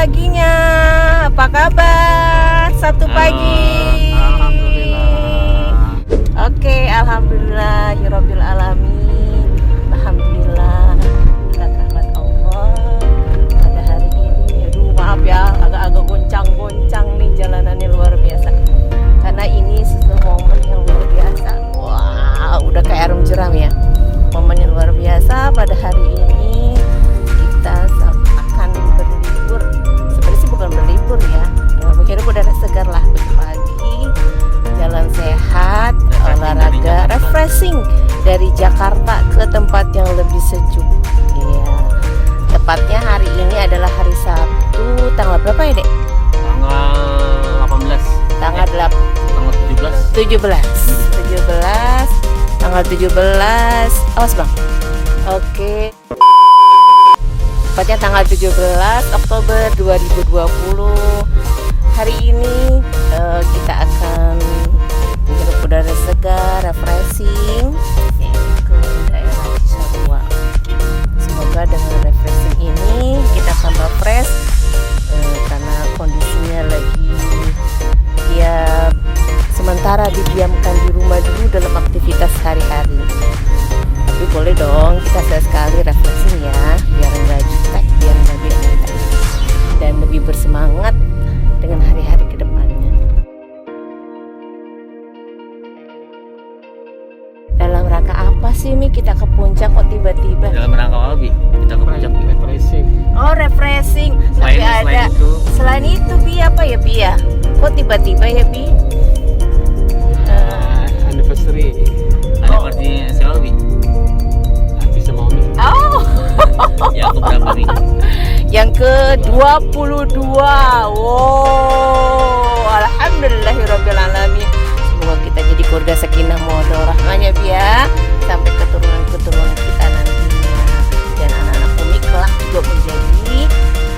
paginya. Apa kabar? Sabtu pagi. Alhamdulillah. Oke, alhamdulillahirabbil alamin. Alhamdulillah berkat rahmat Allah pada hari ini. Aduh, maaf ya, agak-agak goncang-goncang nih jalanannya, luar biasa. Karena ini sesuatu momen yang luar biasa. Wah, udah kayak arum jeram ya. Momen yang luar biasa pada hari ini. Kita akan berlibur. Sebenarnya sih bukan berlibur ya, menghirup udara segar lah pagi, jalan sehat, olahraga, refreshing dari Jakarta ke tempat yang lebih sejuk. Iya. Tepatnya hari ini adalah hari Sabtu, tanggal berapa ya, Dek? Tanggal 18. Tanggal 17. 17. Tanggal 17. Awas, Bang. Oke. Tepatnya tanggal 17 Oktober 2020. Hari ini kita akan menghirup udara segar, refreshing ke daerah Cisarua. Semoga dengan refreshing ini kita tambah fresh, karena kondisinya lagi ya sementara didiamkan di rumah dulu dalam aktivitas sehari-hari. Tapi boleh dong kita sekali refreshing ya, biar nggak jutek, biar nggak bete, dan lebih bersemangat dengan hari-hari ke depannya. Dalam rangka apa sih Mi kita ke puncak kok tiba-tiba? Dalam rangka apa, Bi? Kita ke puncak refreshing. Oh, refreshing. Tapi ada selain itu Bi, apa ya Bi ya? Kok tiba-tiba ya Bi? Anniversary. Anniversary siapa, Bi? Bisa mau nih. Oh. Yang keberapa nih? Yang ke-22. Wow, alhamdulillahirabbil alamin. Semoga kita jadi keluarga sakinah mawaddah rahmah Bi ya, sampai keturunan kita nantinya, dan anak-anak Umi kelak juga menjadi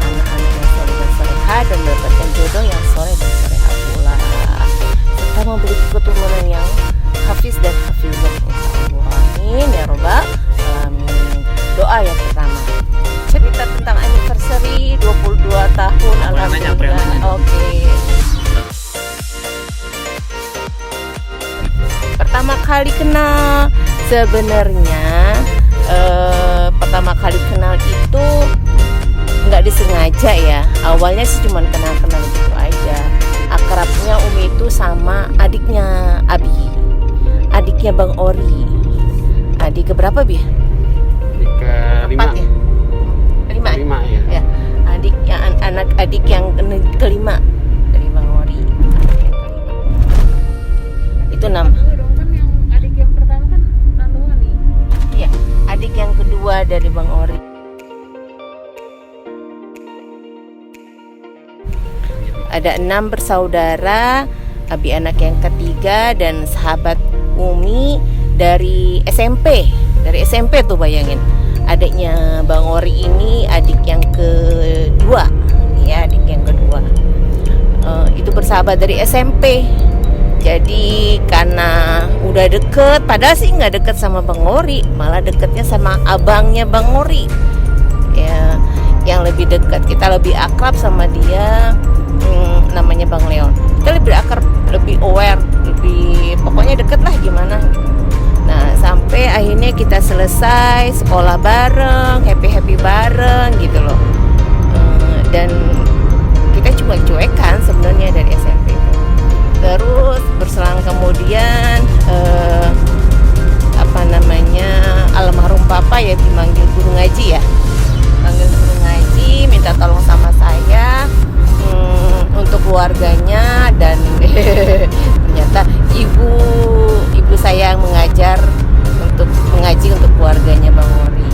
anak-anak yang soleh dan soleha dan mendapatkan jodoh yang soleh dan soleha pula, serta memiliki keturunan yang hafiz dan hafizah insyaallah. Amin ya robbal alamin. Doa yang pertama, cerita tentang anniversary 22 tahun. Alhamdulillah. Oke. Pertama kali kenal, sebenarnya pertama kali kenal itu nggak disengaja ya. Awalnya sih cuma kenal-kenal gitu aja. Akrabnya Umi itu sama adiknya Abi, adiknya Bang Ori. Adik keberapa Bi? Kelima. Ya? Kelima ya. Adik yang anak adik yang kelima dari Bang Ori. Adik yang kelima. Itu nama. Kan yang adik yang pertama kan Nandungan nih. Iya, adik yang kedua dari Bang Ori. Ada 6 bersaudara. Abi anak yang ketiga dan sahabat Umi dari SMP. Dari SMP tuh bayangin. Adiknya Bang Ori ini adik yang kedua. Ya, adik yang kedua. Itu bersahabat dari SMP. Jadi karena udah deket, padahal sih nggak deket sama Bang Ori, malah deketnya sama abangnya Bang Ori. Ya, yang lebih dekat, kita lebih akrab sama dia, namanya Bang Leon. Kita lebih akrab, lebih aware, lebih pokoknya deket lah gimana. Nah, sampai akhirnya kita selesai sekolah bareng, happy bareng gitu loh. Dan kita cuma cuekan sebenarnya dari SMP. Terus berselang kemudian almarhum papa ya dipanggil guru ngaji ya, panggil guru ngaji, minta tolong sama saya untuk keluarganya, dan ternyata ibu saya yang mengajar untuk mengaji untuk keluarganya Bang Ori.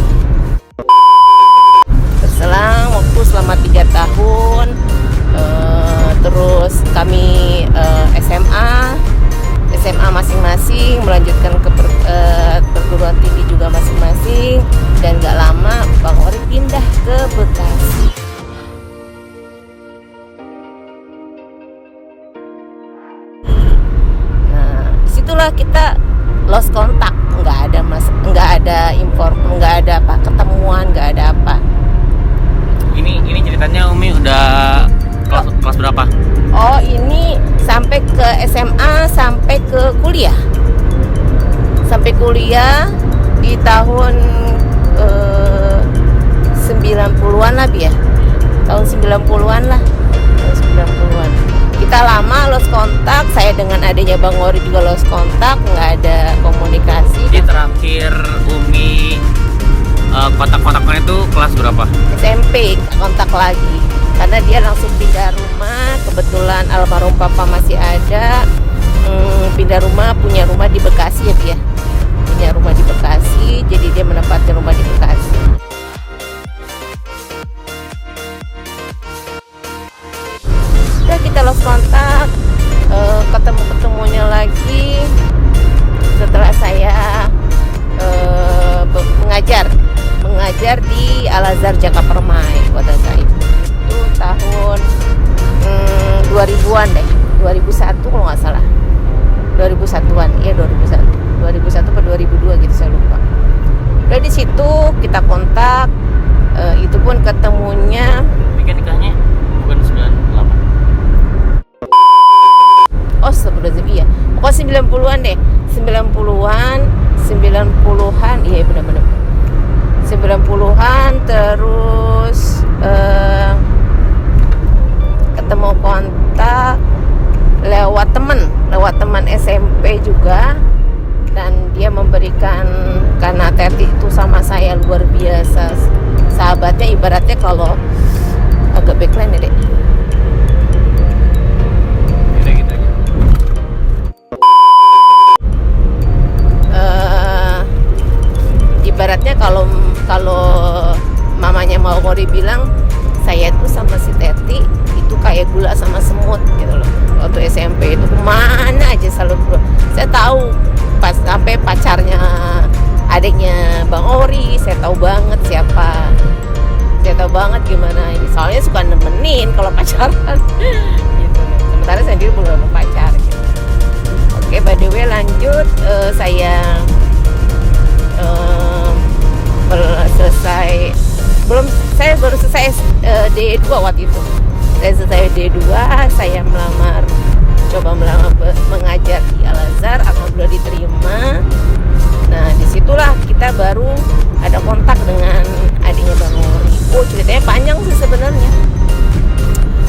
Berselang waktu selama 3 tahun. Terus kami SMA masing-masing, melanjutkan ke perguruan tinggi juga masing-masing, dan gak lama Bang Ori pindah ke Bekasi. Nah, disitulah kita lost kontak, nggak ada ketemuan, nggak ada apa. Ini ceritanya Umi udah kelas berapa? Oh, ini sampai ke SMA, sampai ke kuliah. Sampai kuliah di tahun 90-an lah ya. Tahun 90-an lah. Tahun 90-an. Kita lama lost kontak, saya dengan adanya Bang Ori juga lost kontak, nggak ada komunikasi. Jadi terakhir Umi kontak-kontaknya itu kelas berapa? SMP kontak lagi karena dia langsung pindah rumah, kebetulan almarhum papa masih ada. Pindah rumah, punya rumah di Bekasi ya dia, punya rumah di Bekasi, jadi dia menempati rumah di Bekasi. Udah kita lost kontak, ketemu-ketemunya lagi setelah saya mengajar di Al-Azhar Jakapermai pada saat itu tahun 2000-an deh, 2001 kalau nggak salah, 2001-an, iya 2001 atau 2002 gitu saya lupa. Udah di situ kita kontak, itu pun ketemunya. Tapi kan nikahnya bukan 98. Oh sebelum iya, pokoknya 90-an deh, 90-an, iya benar-benar 90-an. Terus ketemu kontak lewat teman SMP juga, dan dia memberikan, karena Teti itu sama saya luar biasa sahabatnya, ibaratnya kalau agak backline ya dek. Ibaratnya kalau mamanya mau Ori bilang, saya tuh sama si Teti itu kayak gula sama semut gitu loh. Waktu SMP itu kemana aja selalu bro. Saya tahu pas sampai pacarnya adiknya Bang Ori, saya tahu banget siapa. Saya tahu banget gimana ini. Soalnya suka nemenin kalau pacaran gitu. Sementara saya sendiri belum pacar gitu. Oke, by the way lanjut, saya saya baru selesai D2 waktu itu. Saya selesai D2, saya coba melamar mengajar di Al-Azhar, alhamdulillah diterima. Nah disitulah kita baru ada kontak dengan adiknya Bang Ori. Oh ceritanya panjang sih sebenarnya.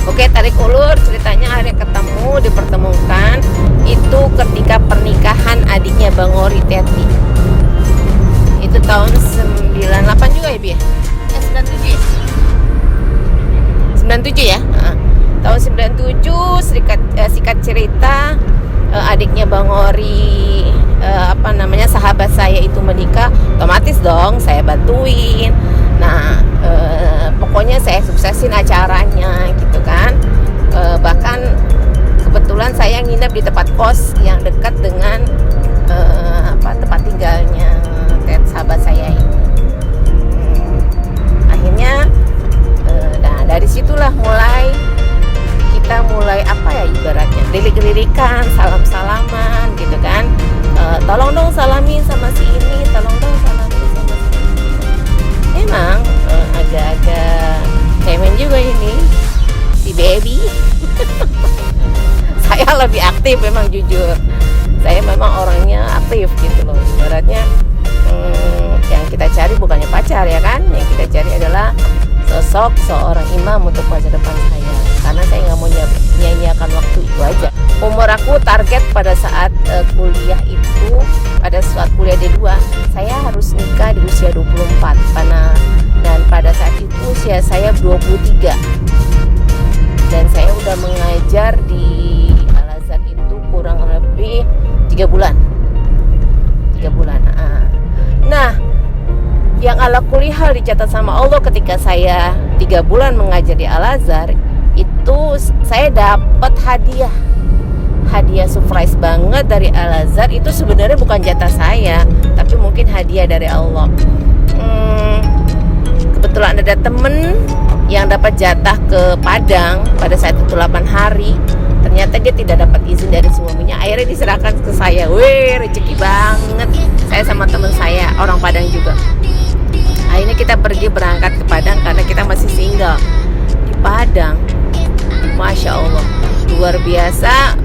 Oke, tarik ulur, ceritanya akhirnya ketemu, dipertemukan itu ketika pernikahan adiknya Bang Ori Teti. Itu tahun 98 juga ya Bi? 97 ya? 97 ya? Tahun 97, singkat cerita, adiknya Bang Ori, sahabat saya itu menikah, otomatis dong saya bantuin. Nah, pokoknya saya suksesin acaranya gitu kan. Bahkan kebetulan saya nginep di tempat kos yang dekat dengan tempat tinggalnya sahabat saya ini. Akhirnya dari situlah kita mulai ibaratnya lirik-lirikan, salam-salaman gitu kan. Tolong dong salamin sama si ini, tolong dong salamin sama si ini. Emang agak-agak cemen juga ini si baby. Saya lebih aktif memang, jujur. Saya memang orangnya aktif gitu loh. Ibaratnya yang kita cari bukannya pacar ya kan, yang kita cari adalah sosok seorang imam untuk masa depan saya, karena saya nggak mau nyanyiakan waktu itu aja. Umur aku target pada saat kuliah itu, pada saat kuliah D2 saya harus nikah di usia 24 dan pada saat itu usia saya 23 dan saya udah mengajar di Al-Azhar itu kurang lebih 3 bulan. Nah, yang ala kulihal dicatat sama Allah ketika saya 3 bulan mengajar di Al-Azhar, itu saya dapat hadiah surprise banget dari Al-Azhar. Itu sebenarnya bukan jatah saya, tapi mungkin hadiah dari Allah. Kebetulan ada temen yang dapat jatah ke Padang pada saat itu 8 hari. Ternyata dia tidak dapat izin dari suaminya, akhirnya diserahkan ke saya. Wih, rezeki banget. Saya sama teman saya, orang Padang juga. Akhirnya kita berangkat ke Padang karena kita masih single. biasa.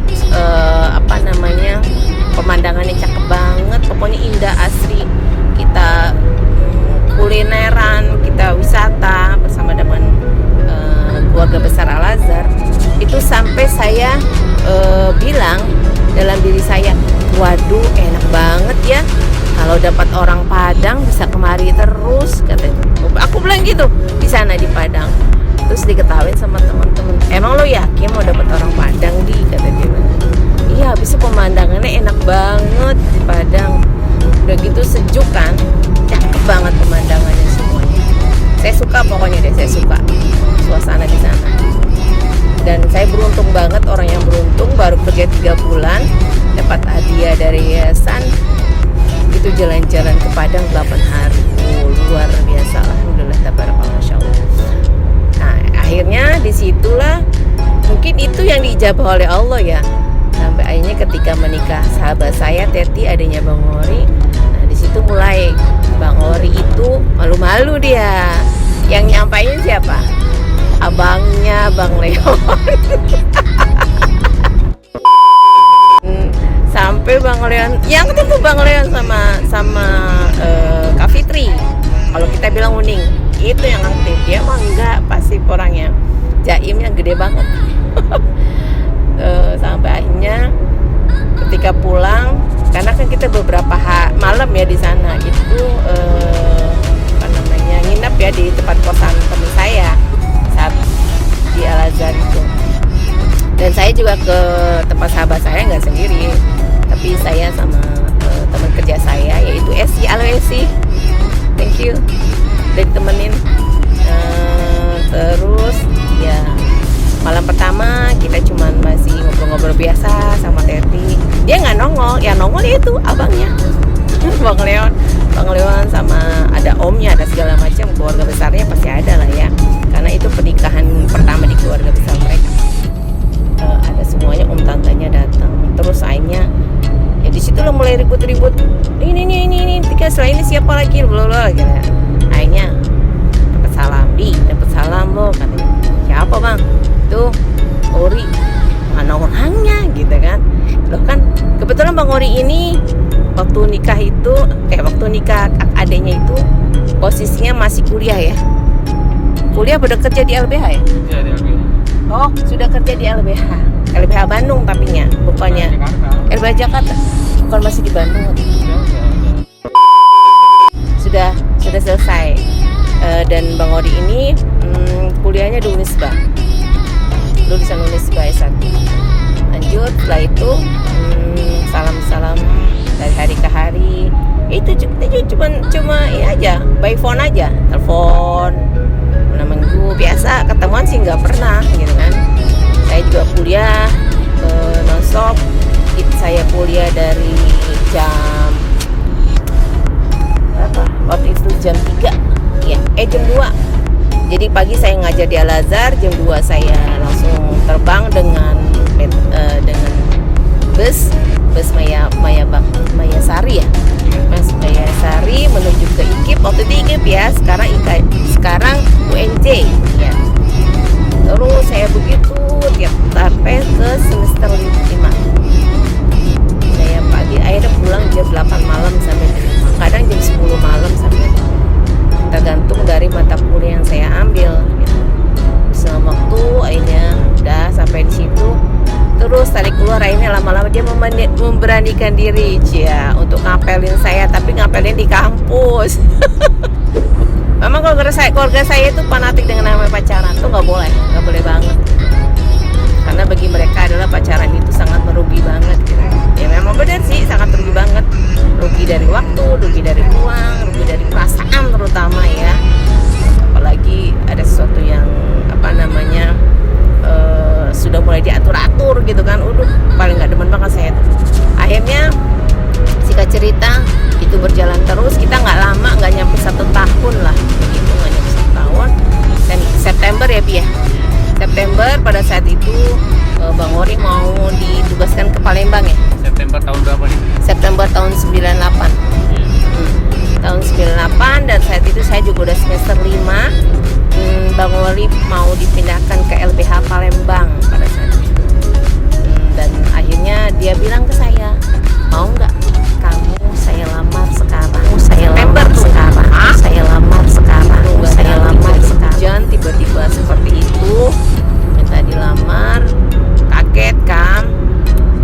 Pemandangannya cakep banget, pokoknya indah asri. Kita kulineran, kita wisata bersama dengan keluarga besar Al-Azhar. Itu sampai saya bilang dalam diri saya, waduh enak banget ya kalau dapat orang Padang bisa kemari terus, katanya. Aku bilang gitu di sana di Padang. Terus diketawain sama teman-teman, emang lo yakin mau dapat orang Padang di, kata dia. Iya, bisa pemandangannya enak banget di Padang. Udah gitu sejuk kan, cakep banget pemandangannya semuanya. Saya suka pokoknya deh, saya suka suasana di sana. Dan saya beruntung banget, orang yang beruntung baru kerja 3 bulan dapat hadiah dari yayasan. Itu jalan-jalan ke Padang 8 hari. Luar biasa, alhamdulillah, tabarakallah, masyaallah. Nah, akhirnya disitulah mungkin itu yang diijabah oleh Allah ya. Sampai akhirnya ketika menikah sahabat saya Teti, adanya Bang Ori. Nah, di situ mulai Bang Ori itu malu-malu dia. Yang nyampain siapa? Abangnya Bang Leon. Sampai Bang Leon, yang ketemu Bang Leon sama Kak Fitri. Kalau kita bilang Uning, itu yang aktif. Dia mah enggak, pasti orangnya jaimnya gede banget. Sampai akhirnya ketika pulang, karena kan kita beberapa malam ya di sana, itu nginep ya di tempat kosan teman saya saat di Al-Azhar itu. Dan saya juga ke tempat sahabat saya nggak sendiri, tapi saya sama teman kerja saya, yaitu Esi. Halo Esi, thank you udah ditemenin. Terus ya malam pertama kita cuman masih ngobrol-ngobrol biasa sama Teti. Dia nggak nongol, ya nongol itu abangnya Bang Leon sama ada omnya, ada segala macam, keluarga besarnya pasti ada lah ya, karena itu pernikahan pertama di keluarga besar mereka. Ada semuanya, om tantanya datang. Terus akhirnya ya di situ lo mulai ribut-ribut, ini tiga selain ini siapa lagi, belum gitu. Akhirnya dapat salam lo, katanya. Siapa Bang? Tuh Ori. Mana orangnya gitu kan. Loh kan kebetulan Bang Ori ini waktu nikah adiknya itu posisinya masih kuliah ya. Kuliah udah kerja di LBH ya? Iya, di LBH. Oh, sudah kerja di LBH Bandung tapinya, bukannya LBH Jakarta. Bukan, masih di Bandung. Sudah selesai. Dan Bang Ori ini kuliahnya di Unisba. Lulusan Unisba S1. Lanjut setelah itu salam-salam dari hari ke hari. Itu cuma ya aja, by phone aja, telepon minggu biasa, ketemuan sih nggak pernah gitu kan. Saya juga kuliah nonstop. Saya kuliah dari jam berapa? Waktu itu jam 3 ya, jam 2. Jadi pagi saya ngajar di Al-Azhar, jam 2 saya langsung terbang dengan bus Maya Sari ya, Mas Maya Sari menuju ke IKIP. Waktu di IKIP ya, sekarang UNJ ya. Terus saya begitu tiap sampai ke semester 5. Saya pagi akhirnya pulang jam 8 malam sampai di rumah. Kadang jam 10 malam sampai, tergantung dari mata kuliah yang saya ambil gitu. Selama waktu akhirnya udah sampai di situ. Terus tarik keluar, akhirnya lama-lama dia memberanikan diri untuk ngapelin saya, tapi ngapelin di kampus. Memang keluarga saya itu fanatik dengan namanya pacaran, tuh nggak boleh banget. Karena bagi mereka adalah pacaran itu sangat merugi banget gitu. Ya memang benar sih, sangat rugi banget. Rugi dari waktu, rugi dari uang, rugi dari perasaan terutama ya. Apalagi ada sesuatu yang sudah mulai diatur-atur gitu kan. Paling nggak demen banget saya tuh. Akhirnya singkat cerita itu berjalan terus. Kita nggak lama, nggak nyampe 1 tahun lah begitu, nggak nyampe 1 tahun. Dan September ya Bi ya, September pada saat itu Bang Ori mau ditugaskan ke Palembang ya. September tahun berapa nih? September tahun 98. Tahun 98, dan saat itu saya juga udah semester 5. Bang Ori mau dipindahkan ke LBH Palembang pada saat itu. Dan akhirnya dia bilang ke saya, mau nggak kamu saya lamar sekarang, saya lamar sekarang, saya lamar sekarang, saya lamar sekarang. Hujan tiba-tiba seperti itu minta dilamar, kaget kan.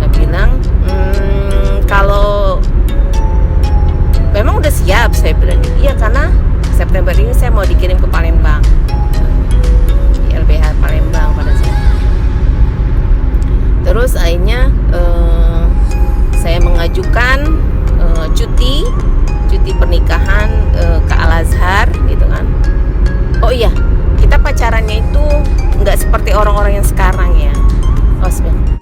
Saya bilang kalau memang udah siap, saya bilang iya, karena September ini saya mau dikirim ke Palembang, di LBH Palembang pada saat itu. Terus akhirnya saya mengajukan cuti pernikahan ke Al-Azhar gitu kan. Oh iya, kita pacarannya itu nggak seperti orang-orang yang sekarang ya. Oh sebenarnya.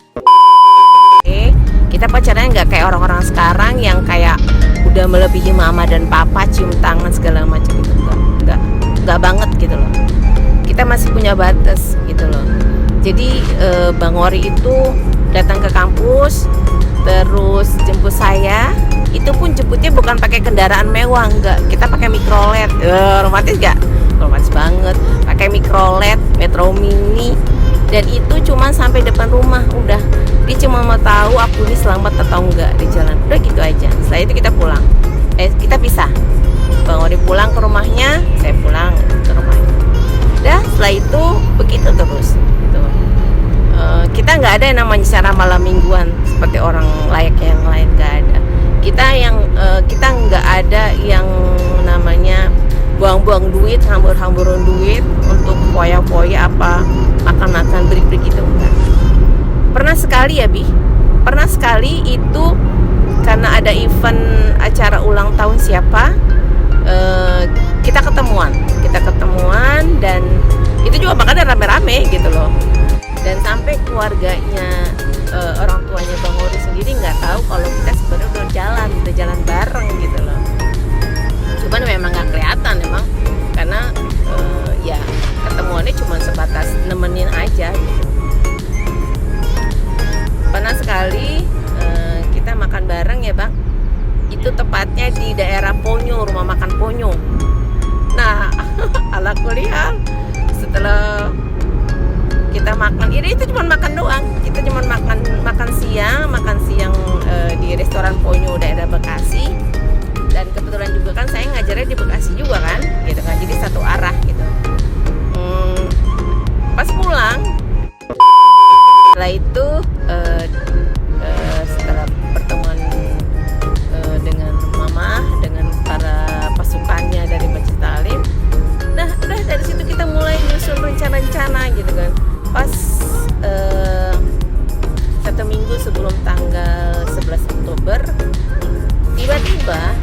Kita pacarannya nggak kayak orang-orang sekarang yang kayak udah melebihi mama dan papa, cium tangan segala macam itu, nggak banget gitu loh. Kita masih punya batas gitu loh. Jadi Bang Ori itu datang ke kampus, terus jemput saya. Itu pun jemputnya bukan pakai kendaraan mewah, enggak. Kita pakai mikrolet. Romantis gak? Romantis banget. Pakai mikrolet, Metro Mini. Dan itu cuma sampai depan rumah, udah. Dia cuma mau tahu aku ini selamat atau enggak di jalan. Udah gitu aja. Setelah itu kita pulang. Kita pisah. Bang Ori pulang ke rumahnya, saya pulang ke rumahnya. Udah, setelah itu begitu terus. Gitu. Kita nggak ada yang namanya secara malam mingguan seperti orang layaknya yang lain, nggak ada. Kita nggak ada yang namanya buang-buang duit, hambur-hamburan duit untuk foya-foya apa makan-makan break-break gitu, enggak. Pernah sekali ya Bi, pernah sekali itu karena ada event acara ulang tahun siapa, kita ketemuan dan itu juga makannya rame-rame gitu loh. Dan sampai keluarganya orang tuanya Bang Ori sendiri nggak tahu kalau kita sebenarnya udah jalan bareng gitu loh. Cuman memang nggak kelihatan emang, karena ya ketemuannya cuma sebatas nemenin aja gitu. Pernah sekali kita makan bareng ya Bang, itu tepatnya di daerah Ponyo, rumah makan Ponyo. Nah ala kuliah setelah kita makan, ini itu cuma makan doang, kita cuma makan siang di restoran Ponyo daerah Bekasi. Dan kebetulan juga kan saya ngajarnya di Bekasi juga kan, gitu kan, jadi satu arah gitu. Pas pulang setelah itu setelah pertemuan dengan mama, dengan para pasukannya dari Masjid Talim, udah dari situ kita mulai nyusun rencana-rencana gitu kan. Pas 1 minggu sebelum tanggal 11 Oktober tiba-tiba